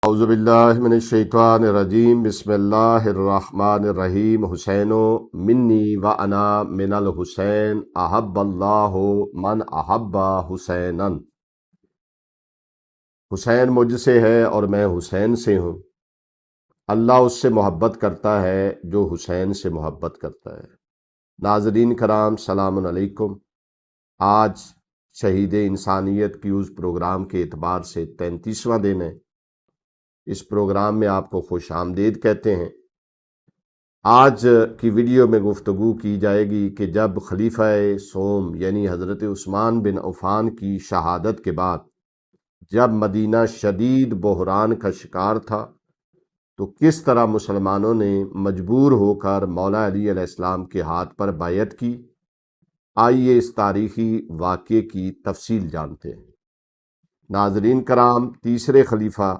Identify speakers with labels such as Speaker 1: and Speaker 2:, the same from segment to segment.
Speaker 1: اعوذ باللہ من الشیطان الرجیم بسم اللہ الرحمن الرحیم حسین منی و انا من الحسین احب اللہ من احب حسینا۔ حسین مجھ سے ہے اور میں حسین سے ہوں۔ اللہ اس سے محبت کرتا ہے جو حسین سے محبت کرتا ہے۔ ناظرین کرام سلام علیکم۔ آج شہید انسانیت کی اس پروگرام کے اعتبار سے 33واں دن ہے۔ اس پروگرام میں آپ کو خوش آمدید کہتے ہیں۔ آج کی ویڈیو میں گفتگو کی جائے گی کہ جب خلیفہ سوم یعنی حضرت عثمان بن عفان کی شہادت کے بعد جب مدینہ شدید بحران کا شکار تھا تو کس طرح مسلمانوں نے مجبور ہو کر مولا علی علیہ السلام کے ہاتھ پر بیعت کی۔ آئیے اس تاریخی واقعے کی تفصیل جانتے ہیں۔ ناظرین کرام، تیسرے خلیفہ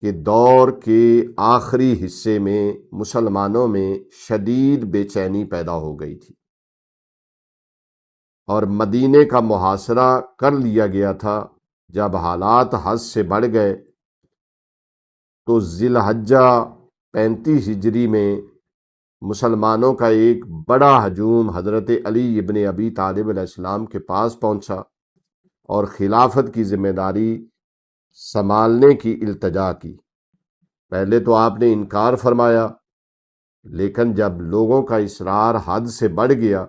Speaker 1: کہ دور کے آخری حصے میں مسلمانوں میں شدید بے چینی پیدا ہو گئی تھی اور مدینے کا محاصرہ کر لیا گیا تھا۔ جب حالات حد سے بڑھ گئے تو ذی الحجہ 35 ہجری میں مسلمانوں کا ایک بڑا ہجوم حضرت علی ابن ابی طالب علیہ السلام کے پاس پہنچا اور خلافت کی ذمہ داری سنبھالنے کی التجا کی۔ پہلے تو آپ نے انکار فرمایا، لیکن جب لوگوں کا اصرار حد سے بڑھ گیا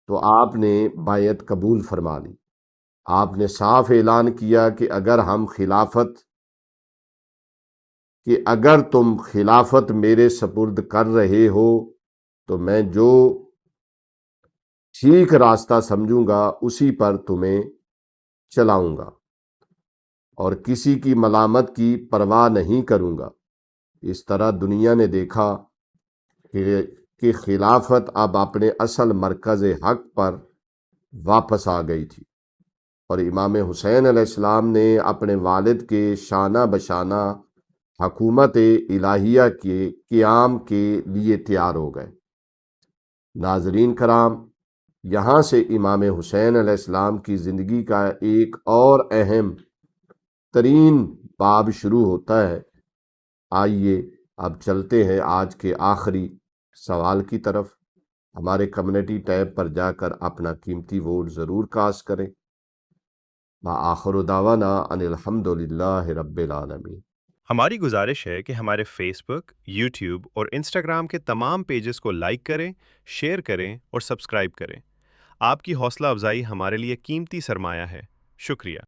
Speaker 1: تو آپ نے بیعت قبول فرما لی۔ آپ نے صاف اعلان کیا کہ اگر تم خلافت میرے سپرد کر رہے ہو تو میں جو ٹھیک راستہ سمجھوں گا اسی پر تمہیں چلاؤں گا اور کسی کی ملامت کی پرواہ نہیں کروں گا۔ اس طرح دنیا نے دیکھا کہ خلافت اب اپنے اصل مرکز حق پر واپس آ گئی تھی اور امام حسین علیہ السلام نے اپنے والد کے شانہ بشانہ حکومت الہیہ کے قیام کے لیے تیار ہو گئے۔ ناظرین کرام، یہاں سے امام حسین علیہ السلام کی زندگی کا ایک اور اہم ترین باب شروع ہوتا ہے۔ آئیے اب چلتے ہیں آج کے آخری سوال کی طرف۔ ہمارے کمیونٹی ٹیب پر جا کر اپنا قیمتی ووٹ ضرور کاسٹ کریں۔ وآخر دعوانا ان الحمد للہ رب العالمین۔
Speaker 2: ہماری گزارش ہے کہ ہمارے فیس بک، یوٹیوب اور انسٹاگرام کے تمام پیجز کو لائک کریں، شیئر کریں اور سبسکرائب کریں۔ آپ کی حوصلہ افزائی ہمارے لیے قیمتی سرمایہ ہے۔ شکریہ۔